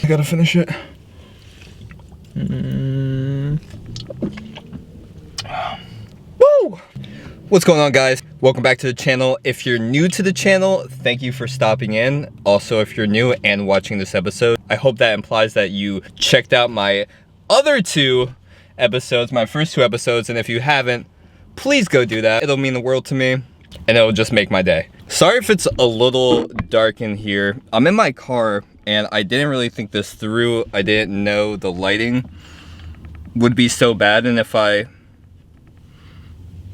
I gotta finish it. Woo! What's going on, guys? Welcome back to the channel. If you're new to the channel, thank you for stopping in. Also, if you're new and watching this episode, I hope that implies that you checked out my other two episodes, my first two episodes, and if you haven't, please go do that. It'll mean the world to me, and it'll just make my day. Sorry if it's a little dark in here. I'm in my car, and I didn't really think this through. I didn't know the lighting would be so bad, and if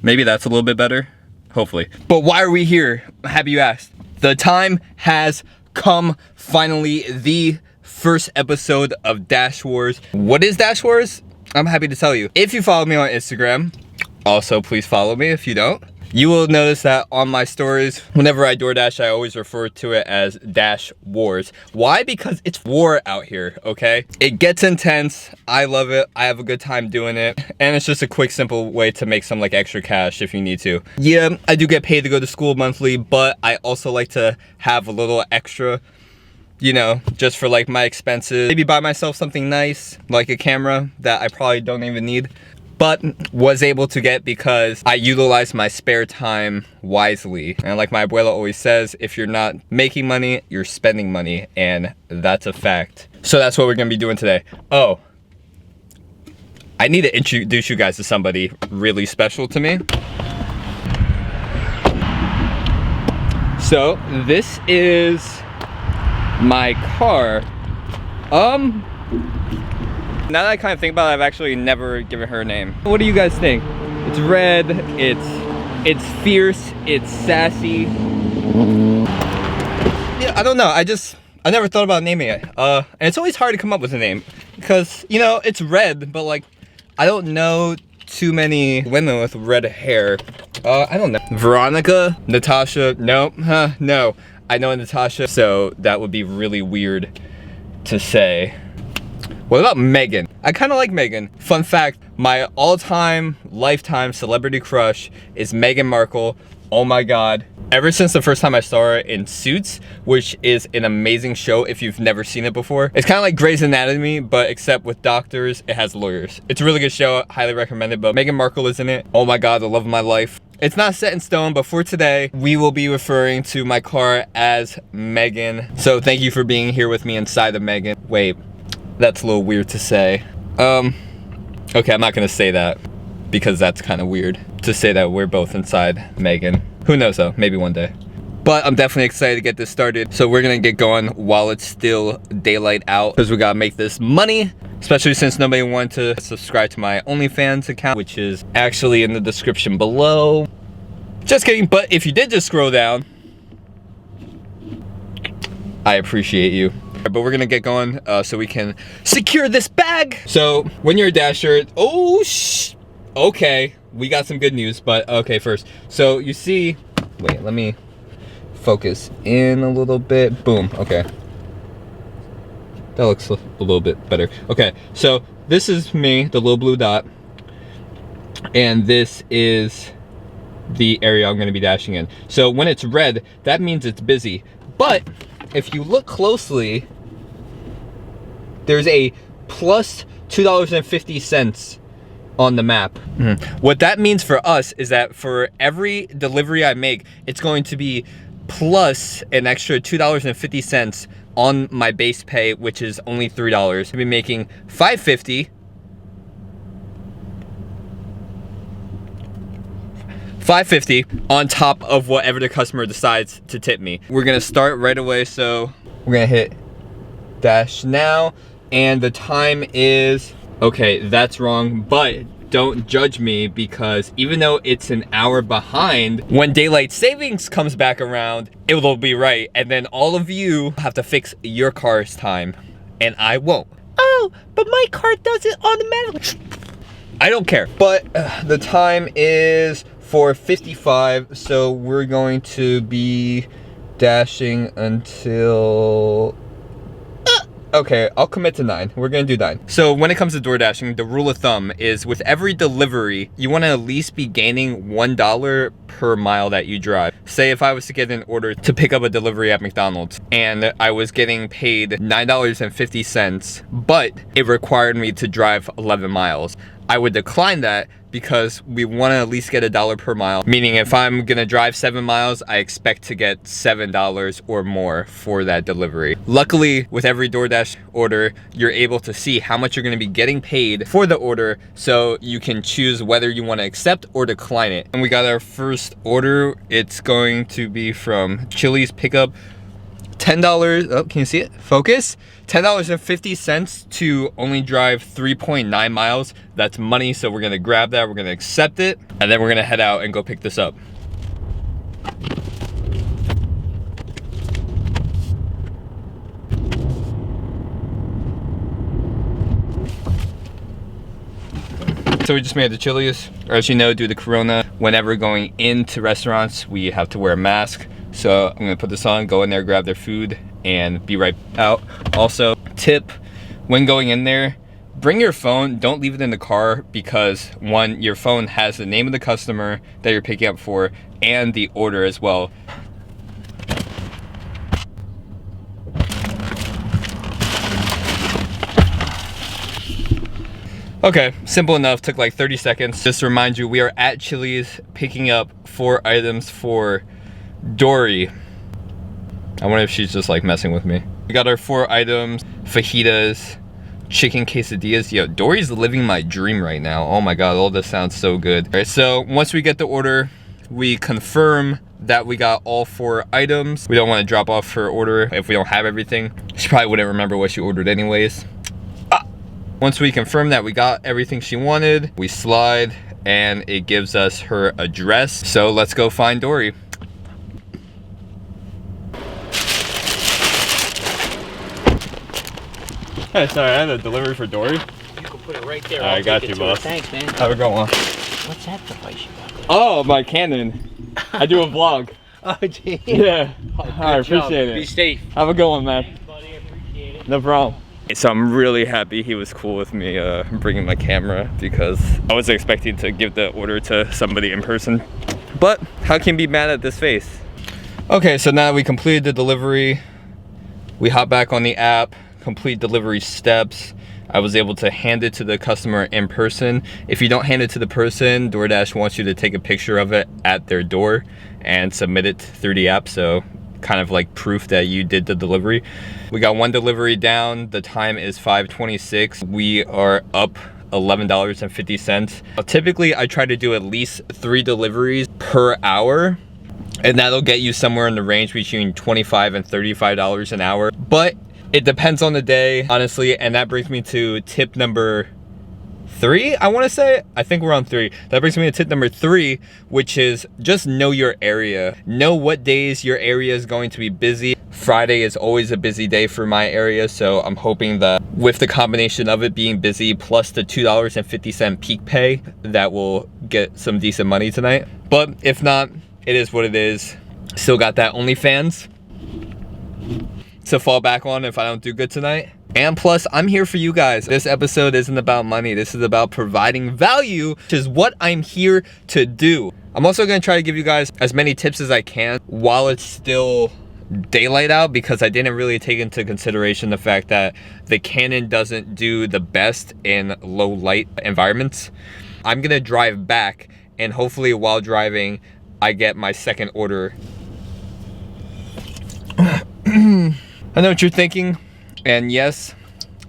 maybe that's a little bit better, hopefully. But why are we here? Have you asked? The time has come, finally, the first episode of Dash Wars. What is Dash Wars? I'm happy to tell you. If you follow me on Instagram, also please follow me if you don't. You will notice that on my stories, whenever I DoorDash, I always refer to it as Dash Wars. Why? Because it's war out here, okay? It gets intense. I love it. I have a good time doing it. And it's just a quick, simple way to make some like extra cash if you need to. Yeah, I do get paid to go to school monthly, but I also like to have a little extra, you know, just for like my expenses. Maybe buy myself something nice, like a camera that I probably don't even need, but was able to get because I utilize my spare time wisely. And like my abuela always says, if you're not making money, you're spending money, and that's a fact. So that's what we're gonna be doing today. Oh, I need to introduce you guys to somebody really special to me. So this is my car. Now that I kind of think about it, I've actually never given her a name. What do you guys think? It's red, it's fierce, it's sassy. Yeah, I don't know. I never thought about naming it. And it's always hard to come up with a name because, you know, it's red, but like, I don't know too many women with red hair. I don't know. Veronica? Natasha? No, no. I know Natasha, so that would be really weird to say. What about Megan? I kind of like Megan. Fun fact, my all-time, lifetime celebrity crush is Meghan Markle. Oh my God. Ever since the first time I saw her in Suits, which is an amazing show if you've never seen it before. It's kind of like Grey's Anatomy, but except with doctors, it has lawyers. It's a really good show, highly recommend it, but Meghan Markle is in it. Oh my God, the love of my life. It's not set in stone, but for today, we will be referring to my car as Megan. So thank you for being here with me inside of Megan. Wait. That's a little weird to say. Okay, I'm not gonna say that because that's kind of weird to say that we're both inside Megan. Who knows though, maybe one day. But I'm definitely excited to get this started. So we're gonna get going while it's still daylight out because we gotta make this money, especially since nobody wanted to subscribe to my OnlyFans account, which is actually in the description below. Just kidding, but if you did just scroll down, I appreciate you. But we're gonna get going so we can secure this bag. So when you're a Dasher, okay, we got some good news, but okay, first. So you see, wait, let me focus in a little bit. Boom, okay. That looks a little bit better. Okay, so this is me, the little blue dot, and this is the area I'm gonna be dashing in. So when it's red, that means it's busy. But if you look closely, there's a plus $2.50 on the map. What that means for us is that for every delivery I make, it's going to be plus an extra $2.50 on my base pay, which is only $3. I'll be making $5.50. $5.50 on top of whatever the customer decides to tip me. We're gonna start right away, so we're gonna hit dash now, and the time is, okay, that's wrong, but don't judge me because even though it's an hour behind, when daylight savings comes back around, it will be right, and then all of you have to fix your car's time, and I won't. Oh, but my car does it automatically. I don't care, but the time is 4:55, so we're going to be dashing until Okay, I'll commit to 9. We're gonna do 9. So when it comes to door dashing, the rule of thumb is with every delivery, you wanna at least be gaining $1 per mile that you drive. Say if I was to get an order to pick up a delivery at McDonald's and I was getting paid $9.50, but it required me to drive 11 miles. I would decline that because we want to at least get $1 per mile. Meaning if I'm gonna drive 7 miles, I expect to get $7 or more for that delivery. Luckily, with every DoorDash order, you're able to see how much you're gonna be getting paid for the order, so you can choose whether you want to accept or decline it. And we got our first order. It's going to be from Chili's pickup. $10, oh, can you see it? Focus. $10.50 to only drive 3.9 miles. That's money, so we're gonna grab that, we're gonna accept it, and then we're gonna head out and go pick this up. So we just made the Chili's. As you know, due to Corona, whenever going into restaurants, we have to wear a mask. So I'm gonna put this on, go in there, grab their food, and be right out. Also, tip, when going in there, bring your phone, don't leave it in the car, because one, your phone has the name of the customer that you're picking up for and the order as well. Okay, simple enough, took like 30 seconds. Just to remind you, we are at Chili's picking up 4 items for Dory. I wonder if she's just like messing with me. We got our 4 items, fajitas, chicken quesadillas. Yo, Dory's living my dream right now. Oh my God, all this sounds so good. All right, so once we get the order, we confirm that we got all 4 items. We don't want to drop off her order if we don't have everything. She probably wouldn't remember what she ordered anyways. Once we confirm that we got everything she wanted, we slide and it gives us her address. So let's go find Dory. Hey, sorry, I had a delivery for Dory. You can put it right there. I got you, boss. Thanks, man. Have a good one. What's that device you got? Oh, my Canon. I do a vlog. Oh, gee. Yeah. Oh, I appreciate it. Be safe. Have a good one, man. Thanks, buddy. I appreciate it. No problem. So I'm really happy he was cool with me bringing my camera, because I wasn't expecting to give the order to somebody in person. But how can you be mad at this face? Okay, so now we completed the delivery. We hop back on the app, complete delivery steps. I was able to hand it to the customer in person. If you don't hand it to the person, DoorDash wants you to take a picture of it at their door and submit it through the app. So kind of like proof that you did the delivery. We got 1 delivery down. The time is 5:26. We are up $11.50. Typically, I try to do at least 3 deliveries per hour, and that'll get you somewhere in the range between $25 and $35 an hour. But it depends on the day, honestly, and that brings me to tip number 3, I want to say. I think we're on 3. That brings me to tip number 3, which is just know your area. Know what days your area is going to be busy. Friday is always a busy day for my area, so I'm hoping that with the combination of it being busy plus the $2.50 peak pay, that will get some decent money tonight. But if not, it is what it is. Still got that OnlyFans to fall back on if I don't do good tonight. And plus, I'm here for you guys. This episode isn't about money. This is about providing value, which is what I'm here to do. I'm also gonna try to give you guys as many tips as I can while it's still daylight out, because I didn't really take into consideration the fact that the Canon doesn't do the best in low light environments. I'm gonna drive back, and hopefully while driving, I get my second order. I know what you're thinking. And yes,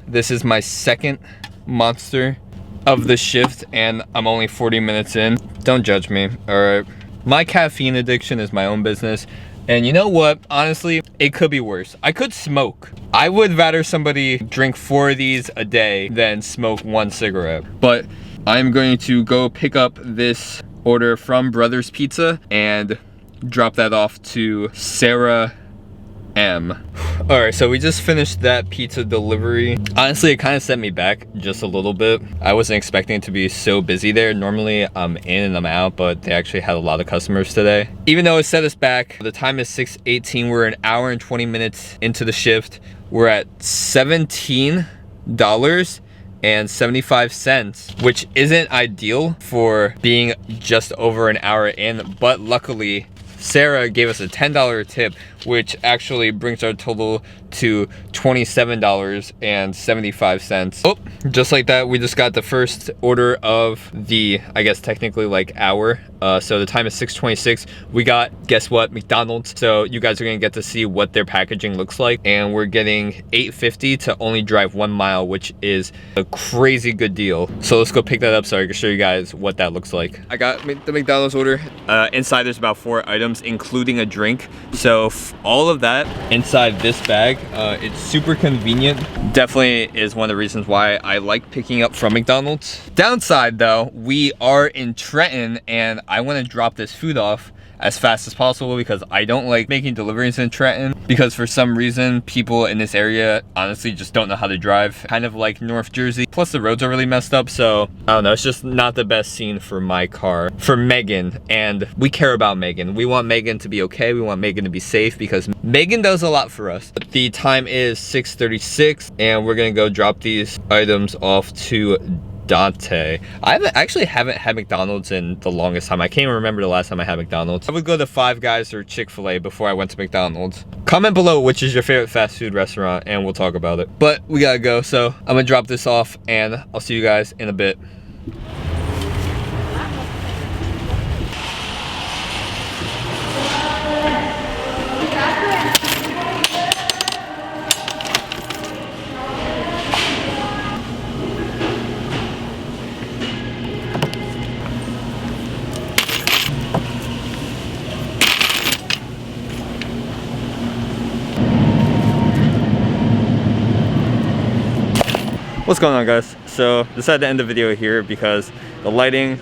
this is my second monster of the shift, and I'm only 40 minutes in. Don't judge me, all right? My caffeine addiction is my own business. And you know what? Honestly, it could be worse. I could smoke. I would rather somebody drink 4 of these a day than smoke 1 cigarette. But I'm going to go pick up this order from Brothers Pizza and drop that off to Sarah M. All right, so we just finished that pizza delivery. Honestly, it kind of set me back just a little bit. I wasn't expecting it to be so busy there. Normally I'm in and I'm out, but they actually had a lot of customers today. Even though it set us back, the time is 6:18. We're an hour and 20 minutes into the shift. we're at $17.75, which isn't ideal for being just over an hour in, but luckily Sarah gave us a $10 tip, which actually brings our total to $27.75. Oh, just like that, we just got the first order of the, I guess technically like hour. So the time is 6:26. We got, guess what, McDonald's. So you guys are gonna get to see what their packaging looks like. And we're getting $8.50 to only drive 1 mile, which is a crazy good deal. So let's go pick that up so I can show you guys what that looks like. I got the McDonald's order. Inside there's about 4 items, including a drink. So all of that inside this bag. It's super convenient. Definitely is one of the reasons why I like picking up from McDonald's. Downside though, we are in Trenton and I want to drop this food off as fast as possible because I don't like making deliveries in Trenton, because for some reason people in this area honestly just don't know how to drive, kind of like North Jersey. Plus the roads are really messed up, so I don't know, it's just not the best scene for my car. For Megan, and we care about Megan. We want Megan to be okay, we want Megan to be safe because Megan does a lot for us. The time is 6:36 and we're gonna go drop these items off to Dante. I actually haven't had McDonald's in the longest time. I can't even remember the last time I had McDonald's. I would go to Five Guys or Chick-fil-A before I went to McDonald's. Comment below which is your favorite fast food restaurant and we'll talk about it. But we gotta go, so I'm gonna drop this off and I'll see you guys in a bit. What's going on, guys? So decided to end the video here because the lighting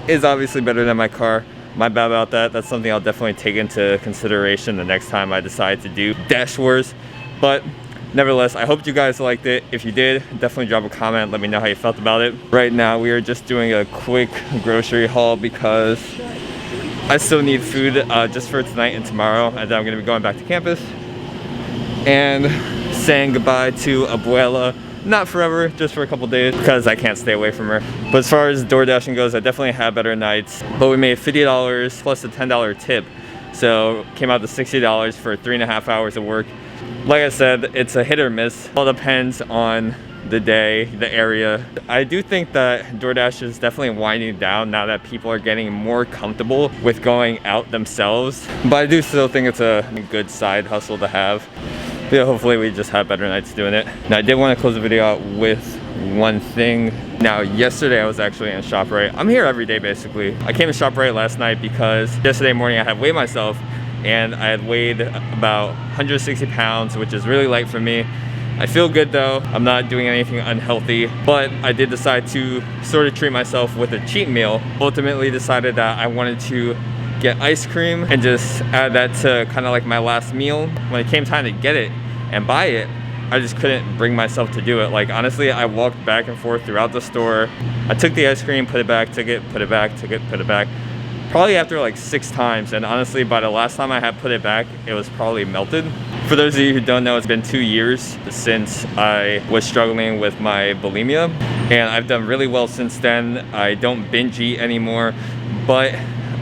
is obviously better than my car. My bad about that. That's something I'll definitely take into consideration the next time I decide to do Dash Wars. But nevertheless, I hope you guys liked it. If you did, definitely drop a comment. Let me know how you felt about it. Right now, we are just doing a quick grocery haul because I still need food just for tonight and tomorrow. And then I'm gonna be going back to campus and saying goodbye to Abuela. Not forever, just for a couple days because I can't stay away from her. But as far as door dashing goes, I definitely had better nights. But we made $50 plus a $10 tip. So came out to $60 for 3.5 hours of work. Like I said, it's a hit or miss. All depends on the day, the area. I do think that DoorDash is definitely winding down now that people are getting more comfortable with going out themselves. But I do still think it's a good side hustle to have. Yeah, hopefully we just have better nights doing it. Now I did want to close the video out with one thing. Now yesterday I was actually in ShopRite. I'm here every day basically. I came to ShopRite last night because yesterday morning I had weighed myself and I had weighed about 160 pounds, which is really light for me. I feel good though. I'm not doing anything unhealthy, but I did decide to sort of treat myself with a cheat meal. Ultimately decided that I wanted to get ice cream and just add that to kind of like my last meal. When it came time to get it and buy it, I just couldn't bring myself to do it. Like honestly, I walked back and forth throughout the store. I took the ice cream, put it back, took it, put it back, took it, put it back. Probably after like 6 times, and honestly by the last time I had put it back, it was probably melted. For those of you who don't know, it's been 2 years since I was struggling with my bulimia, and I've done really well since then. I don't binge eat anymore, but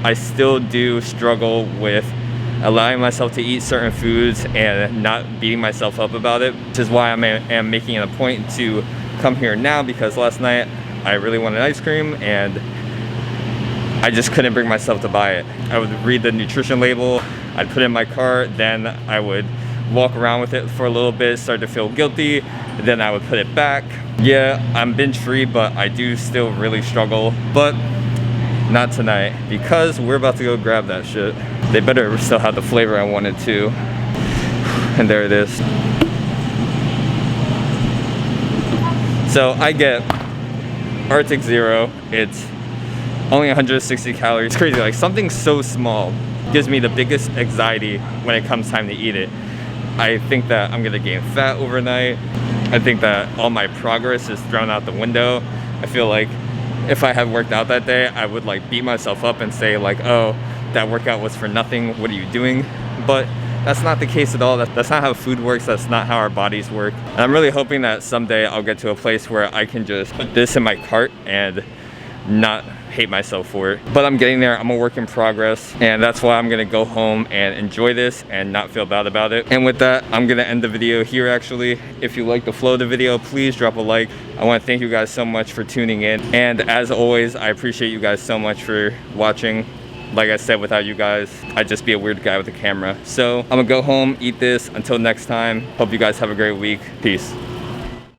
I still do struggle with allowing myself to eat certain foods and not beating myself up about it, which is why I am making it a point to come here now, because last night I really wanted ice cream and I just couldn't bring myself to buy it. I would read the nutrition label, I'd put it in my cart, then I would walk around with it for a little bit, start to feel guilty, then I would put it back. Yeah, I'm binge free, but I do still really struggle. But not tonight, because we're about to go grab that shit. They better still have the flavor I wanted to. And there it is. So I get Arctic Zero. It's only 160 calories. It's crazy, like something so small gives me the biggest anxiety when it comes time to eat it. I think that I'm gonna gain fat overnight. I think that all my progress is thrown out the window. I feel like if I had worked out that day, I would like beat myself up and say like, oh, that workout was for nothing, what are you doing? But That's not the case at all. That's not how food works. That's not how our bodies work. And I'm really hoping that someday I'll get to a place where I can just put this in my cart and not hate myself for it. But I'm getting there. I'm a work in progress, and that's why I'm gonna go home and enjoy this and not feel bad about it. And with that, I'm gonna end the video here actually. If you like the flow of the video, please drop a like. I want to thank you guys so much for tuning in, and as always, I appreciate you guys so much for watching. Like I said, without you guys, I'd just be a weird guy with a camera. So I'm gonna go home, eat this. Until next time, hope you guys have a great week. Peace.